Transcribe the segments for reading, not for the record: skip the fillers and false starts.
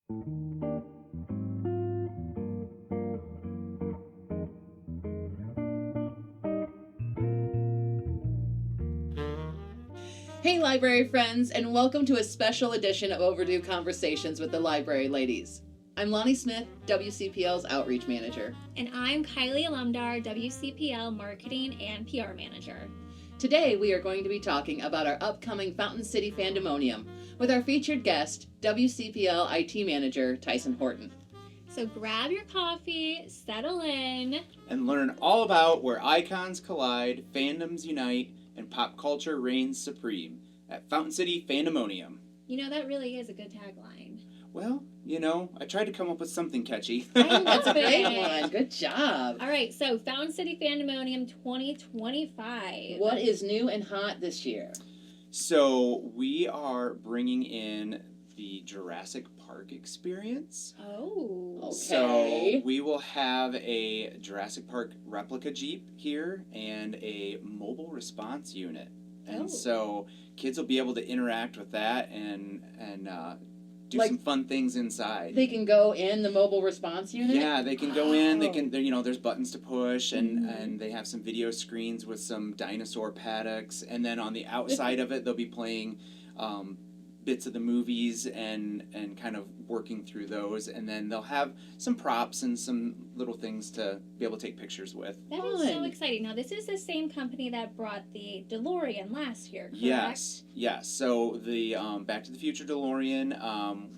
Hey library friends, and welcome to a special edition of Overdue Conversations with the Library Ladies. I'm Lonnie Smith, WCPL's Outreach Manager. And I'm Kylie Alumdar, WCPL Marketing and PR Manager. Today we are going to be talking about our upcoming Fountain City Fandemonium with our featured guest, WCPL IT Manager Tyson Horton. So grab your coffee, settle in, and learn all about where icons collide, fandoms unite, and pop culture reigns supreme at Fountain City Fandemonium. You know, that really is a good tagline. Well, I tried to come up with something catchy. That's a great one. Good job. All right, so Fountain City Fandemonium 2025. What is new and hot this year? So we are bringing in the Jurassic Park experience. Oh. Okay. So we will have a Jurassic Park replica Jeep here and a mobile response unit. And so kids will be able to interact with that and do some fun things inside. They can go in the mobile response unit? Yeah, they can go in. They can, there's buttons to push, and they have some video screens with some dinosaur paddocks. And then on the outside of it, they'll be playing bits of the movies and kind of working through those. And then they'll have some props and some little things to be able to take pictures with. That is so exciting. Now, this is the same company that brought the DeLorean last year, correct? Yes. So the Back to the Future DeLorean,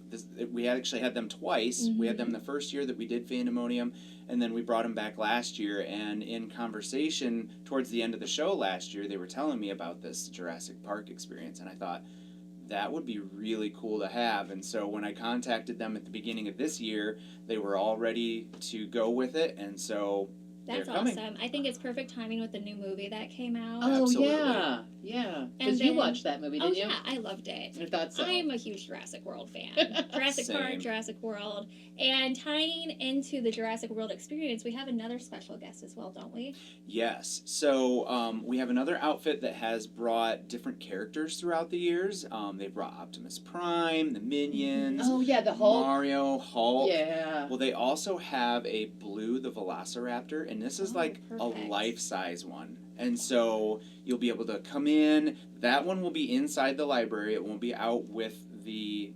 we actually had them twice. We had them the first year that we did Fandemonium, and then we brought them back last year. And in conversation towards the end of the show last year, they were telling me about this Jurassic Park experience, and I thought, that would be really cool to have. And so when I contacted them at the beginning of this year, they were all ready to go with it, and so that's awesome. I think it's perfect timing with the new movie that came out. Oh, absolutely. Yeah. Because you watched that movie, didn't you? Oh, yeah, I loved it. I thought so. I'm a huge Jurassic World fan. Jurassic Park, Jurassic World. And tying into the Jurassic World experience, we have another special guest as well, don't we? Yes. So we have another outfit that has brought different characters throughout the years. They brought Optimus Prime, the Minions. Oh, yeah, the Hulk. Mario, Hulk. Yeah. Well, they also have a Blue the Velociraptor, and this is like perfect. a life-size one. And so you'll be able to come in. That one will be inside the library. It won't be out with the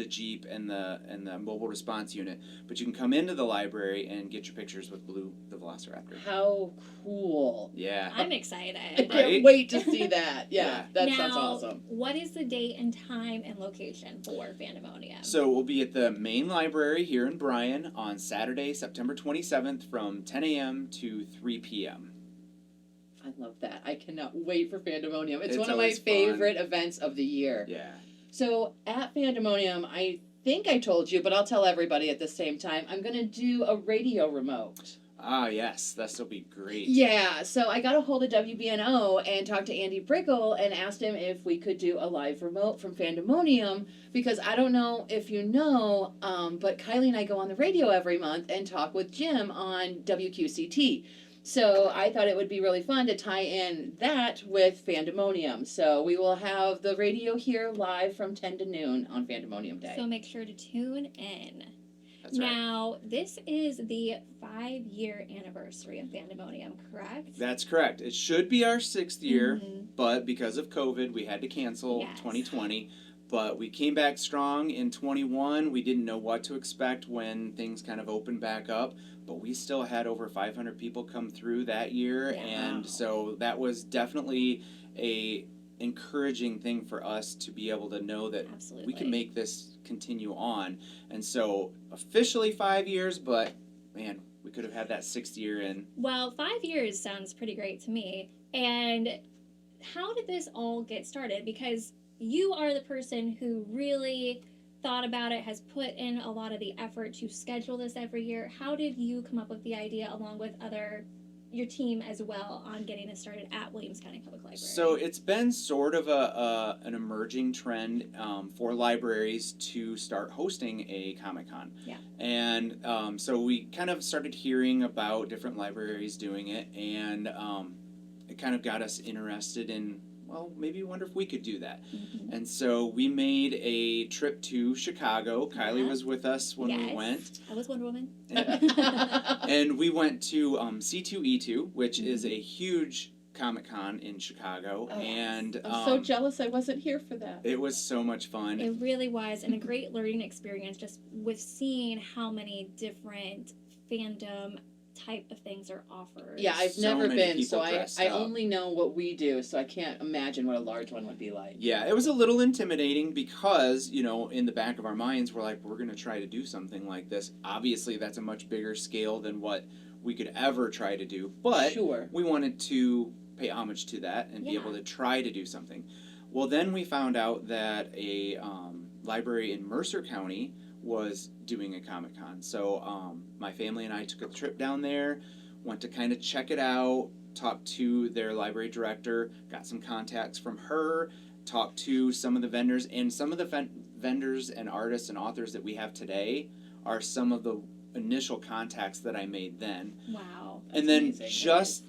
Jeep and the mobile response unit. But you can come into the library and get your pictures with Blue the Velociraptor. How cool. Yeah. I'm excited. I can't wait to see that. Yeah. That now, sounds awesome. What is the date and time and location for Fandemonium? So we'll be at the main library here in Bryan on Saturday, September 27th from 10 a.m. to 3 p.m. I love that. I cannot wait for Fandemonium. It's one of my always favorite events of the year. Yeah. So at Fandemonium, I think I told you, but I'll tell everybody at the same time, I'm going to do a radio remote. Ah, yes. This will be great. Yeah, so I got a hold of WBNO and talked to Andy Brickel and asked him if we could do a live remote from Fandemonium, because I don't know if you know, but Kylie and I go on the radio every month and talk with Jim on WQCT. So I thought it would be really fun to tie in that with Fandemonium. So we will have the radio here live from 10 to noon on Fandemonium Day. So make sure to tune in. That's right. Now, this is the 5-year anniversary of Fandemonium, correct? That's correct. It should be our 6th year, but because of COVID, we had to cancel 2020. But we came back strong in 21. We didn't know what to expect when things kind of opened back up, but we still had over 500 people come through that year, and so that was definitely a encouraging thing for us to be able to know that we can make this continue on. And so officially 5 years, but man, we could have had that 6th year in. Well, 5 years sounds pretty great to me. And how did this all get started? Because you are the person who really thought about it, has put in a lot of the effort to schedule this every year. How did you come up with the idea, along with your team as well, on getting this started at Williams County Public Library? So it's been sort of an emerging trend for libraries to start hosting a Comic-Con. Yeah. And so we kind of started hearing about different libraries doing it, and it kind of got us interested in well, maybe wonder if we could do that. Mm-hmm. And so we made a trip to Chicago. Kylie Yeah. was with us when we went. I was Wonder Woman. And we went to C2E2, which is a huge Comic-Con in Chicago. Oh, and I'm so jealous I wasn't here for that. it was so much fun. It really was, and a great learning experience just with seeing how many different fandom type of things are offered. Yeah, I've So never many been, people so I dressed up. only know what we do, so I can't imagine what a large one would be like. Yeah, it was a little intimidating because, you know, in the back of our minds, we're like, we're going to try to do something like this. Obviously, that's a much bigger scale than what we could ever try to do. But Sure. we wanted to pay homage to that and be able to try to do something. Well, then we found out that a library in Mercer County was doing a Comic-Con. So my family and I took a trip down there, went to kind of check it out, talked to their library director, got some contacts from her, talked to some of the vendors, and some of the vendors and artists and authors that we have today are some of the initial contacts that I made then. Wow. And then amazing.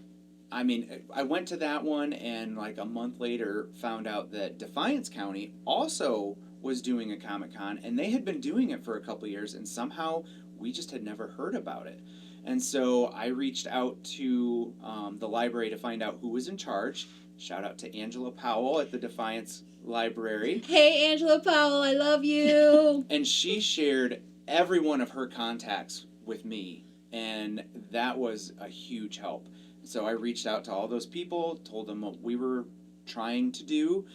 I went to that one, and like a month later found out that Defiance County also was doing a Comic-Con, and they had been doing it for a couple years, and somehow we just had never heard about it. And so I reached out to the library to find out who was in charge. Shout out to Angela Powell at the Defiance Library. Hey, Angela Powell, I love you. And she shared every one of her contacts with me, and that was a huge help. So I reached out to all those people, told them what we were trying to do,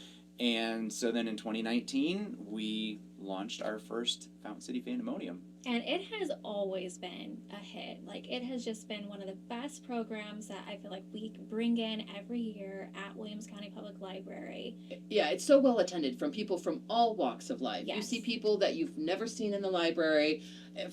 and so then in 2019 we launched our first Fountain City Fandemonium. And it has always been a hit. Like, it has just been one of the best programs that I feel like we bring in every year at Williams County Public Library. Yeah, it's so well attended from people from all walks of life. Yes. You see people that you've never seen in the library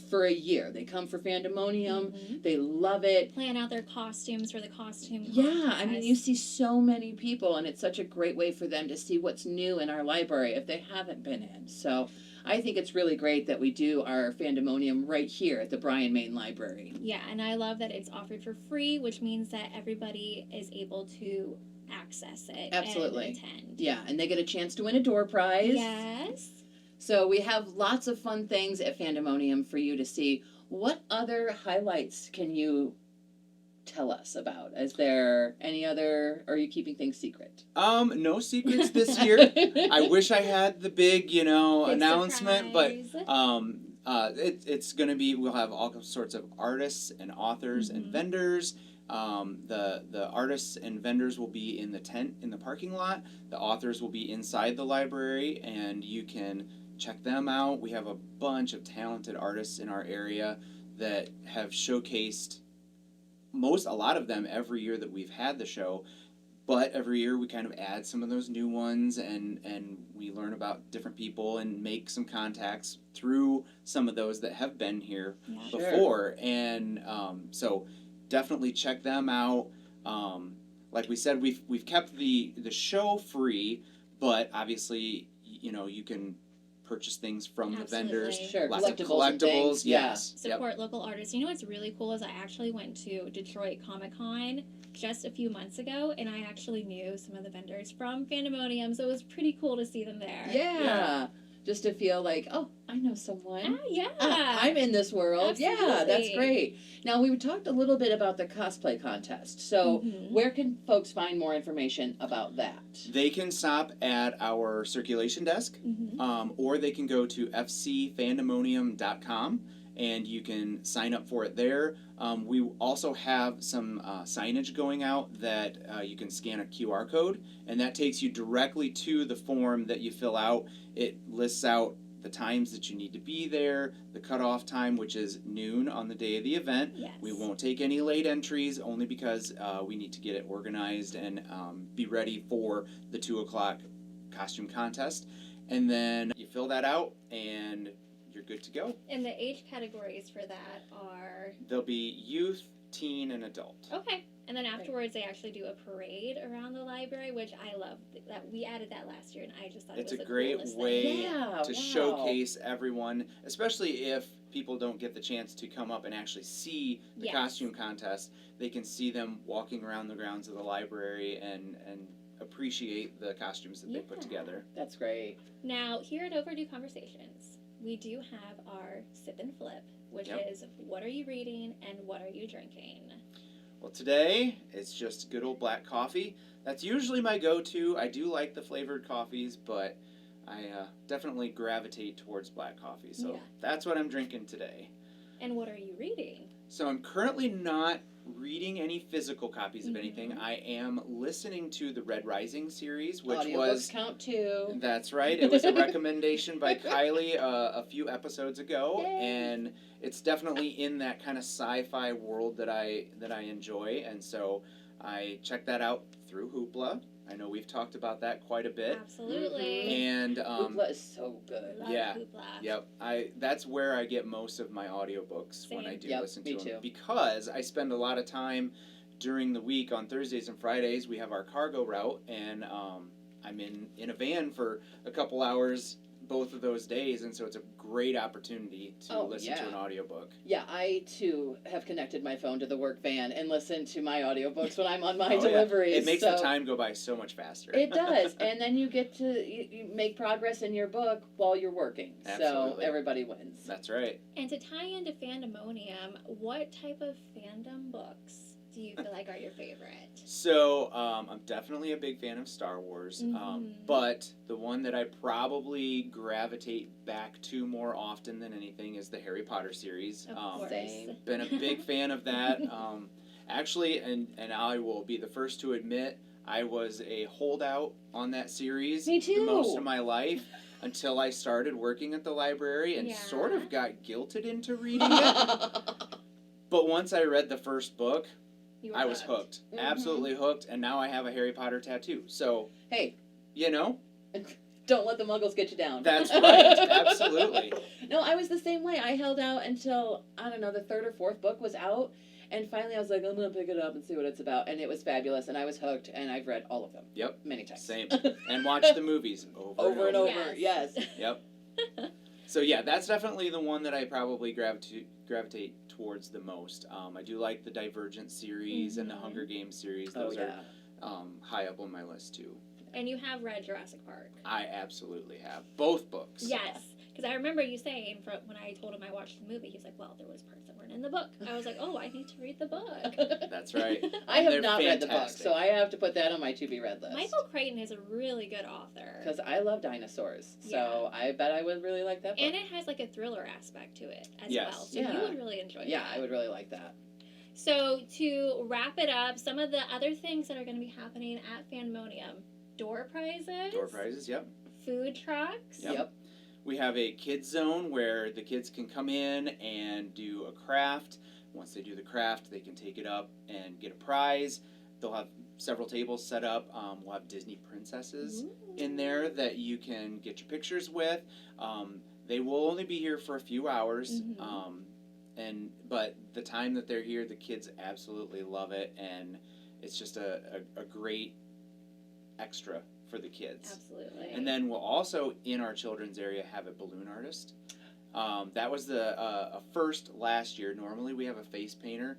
for a year. They come for Fandemonium. Mm-hmm. They love it. Plan out their costumes for the costume Yeah, I mean, contest. you see so many people, and it's such a great way for them to see what's new in our library if they haven't been in. So I think it's really great that we do our Fandemonium right here at the Bryan Main Library. Yeah, and I love that it's offered for free, which means that everybody is able to access it. Absolutely. And attend. Yeah, and they get a chance to win a door prize. Yes. So we have lots of fun things at Fandemonium for you to see. What other highlights can you tell us about? Is there any other, or are you keeping things secret? No secrets this year. I wish I had the big, Big announcement, surprise. but it's going to be, we'll have all sorts of artists and authors and vendors. The artists and vendors will be in the tent in the parking lot. The authors will be inside the library, and you can check them out. We have a bunch of talented artists in our area that have showcased a lot of them every year that we've had the show. But every year we kind of add some of those new ones, and we learn about different people and make some contacts through some of those that have been here before. And so definitely check them out. Like we said, we've kept the show free, but obviously, you can purchase things from the vendors. Sure, Lots of collectibles and things. yes. Support local artists. You know what's really cool is I actually went to Detroit Comic Con just a few months ago, and I actually knew some of the vendors from Fandemonium, so it was pretty cool to see them there. Yeah. Just to feel like, oh, I know someone. Yeah. I'm in this world. Yeah, that's Absolutely. great. Now, we talked a little bit about the cosplay contest. So, where can folks find more information about that? They can stop at our circulation desk, or they can go to fcfandemonium.com, and you can sign up for it there. We also have some signage going out that you can scan a QR code, and that takes you directly to the form that you fill out. It lists out the times that you need to be there, the cutoff time, which is noon on the day of the event. Yes. We won't take any late entries, only because we need to get it organized and be ready for the 2 o'clock costume contest. And then you fill that out, and you're good to go. And the age categories for that are... There'll be youth, teen, and adult. Okay. And then afterwards, they actually do a parade around the library, which I love. That we added that last year, and I just thought It's it was a great coolest way thing. to showcase everyone, especially if people don't get the chance to come up and actually see the costume contest. They can see them walking around the grounds of the library and appreciate the costumes that they put together. That's great. Now, here at Overdue Conversations, we do have our sip and flip, which is what are you reading and what are you drinking? Well, today it's just good old black coffee. That's usually my go-to. I do like the flavored coffees, but I definitely gravitate towards black coffee. So that's what I'm drinking today. And what are you reading? So I'm currently not reading any physical copies of anything. I am listening to the Red Rising series, which Audiobooks count too. That's right. It was a recommendation by Kylie a few episodes ago, and it's definitely in that kind of sci-fi world that I enjoy, and so I checked that out through Hoopla. I know we've talked about that quite a bit. Absolutely. And Hoopla is so good. Love Hoopla. Yep. That's where I get most of my audiobooks when I do listen to them. Too. Because I spend a lot of time during the week on Thursdays and Fridays. We have our cargo route, and I'm in a van for a couple hours both of those days, and so it's a great opportunity to listen to an audiobook. Yeah, I too have connected my phone to the work van and listen to my audiobooks when I'm on my deliveries. It makes the time go by so much faster. It does, and then you get to you make progress in your book while you're working. Absolutely. So everybody wins. That's right. And to tie into Fandemonium, what type of fandom books do you feel like are your favorite? So, I'm definitely a big fan of Star Wars, but the one that I probably gravitate back to more often than anything is the Harry Potter series. Of course. Been a big fan of that. Actually, and I will be the first to admit, I was a holdout on that series Me too. the most of my life until I started working at the library and sort of got guilted into reading it. But once I read the first book, I was hooked. Absolutely hooked, and now I have a Harry Potter tattoo. So, hey, you know, don't let the muggles get you down. That's right. Absolutely. No, I was the same way. I held out until, I don't know, the third or fourth book was out, and finally I was like, I'm going to pick it up and see what it's about, and it was fabulous, and I was hooked, and I've read all of them. Yep. Many times. Same. And watched the movies over and over. Yes. Yep. So, yeah, that's definitely the one that I probably gravitate towards the most. I do like the Divergent series and the Hunger Games series. Those are high up on my list, too. And you have read Jurassic Park. I absolutely have. Both books. Yes. Because I remember you saying, when I told him I watched the movie, he's like, well, there was parts that weren't in the book. I was like, oh, I need to read the book. That's right. I have not read the book, so I have to put that on my to-be-read list. Michael Crichton is a really good author. Because I love dinosaurs, so I bet I would really like that book. And it has like a thriller aspect to it as well, so you would really enjoy that. Yeah, I would really like that. So to wrap it up, some of the other things that are going to be happening at Fandemonium: door prizes. Door prizes, yep. Food trucks. Yep. We have a kids zone where the kids can come in and do a craft. Once they do the craft, they can take it up and get a prize. They'll have several tables set up. We'll have Disney princesses in there that you can get your pictures with. They will only be here for a few hours, but the time that they're here, the kids absolutely love it, and it's just a great extra for the kids. Absolutely. And then we'll also, in our children's area, have a balloon artist. That was a first last year. Normally we have a face painter,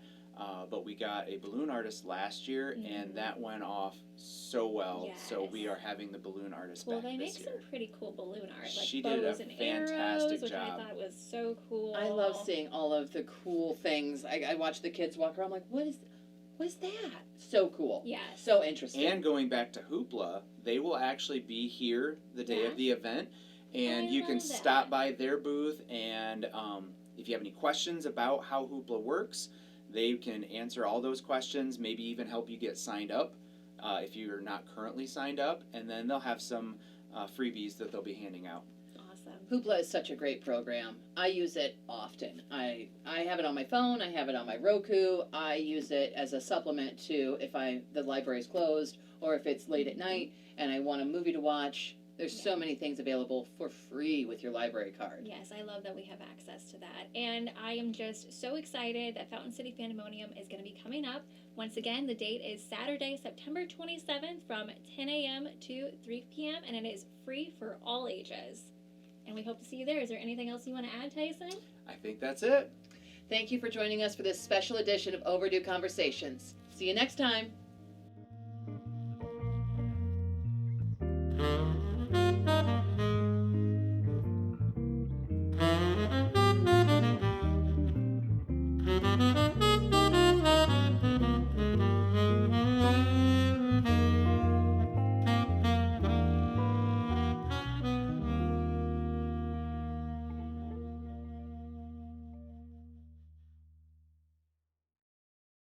but we got a balloon artist last year, and that went off so well. Yes. So we are having the balloon artist back this year. Well, they make some pretty cool balloon art, like she bows did a and fantastic arrows, which job. I thought was so cool. I love seeing all of the cool things. I watch the kids walk around, I'm like, what is that? So cool. Yes. So interesting. And going back to Hoopla, they will actually be here the day of the event, and you can stop by their booth, and if you have any questions about how Hoopla works, they can answer all those questions, maybe even help you get signed up if you're not currently signed up, and then they'll have some freebies that they'll be handing out. Hoopla is such a great program. I use it often. I have it on my phone. I have it on my Roku. I use it as a supplement to if the library's closed or if it's late at night and I want a movie to watch. There's so many things available for free with your library card. Yes, I love that we have access to that. And I am just so excited that Fountain City Fandemonium is going to be coming up. Once again, the date is Saturday, September 27th from 10 a.m. to 3 p.m. and it is free for all ages. And we hope to see you there. Is there anything else you want to add, Tyson? I think that's it. Thank you for joining us for this special edition of Overdue Conversations. See you next time.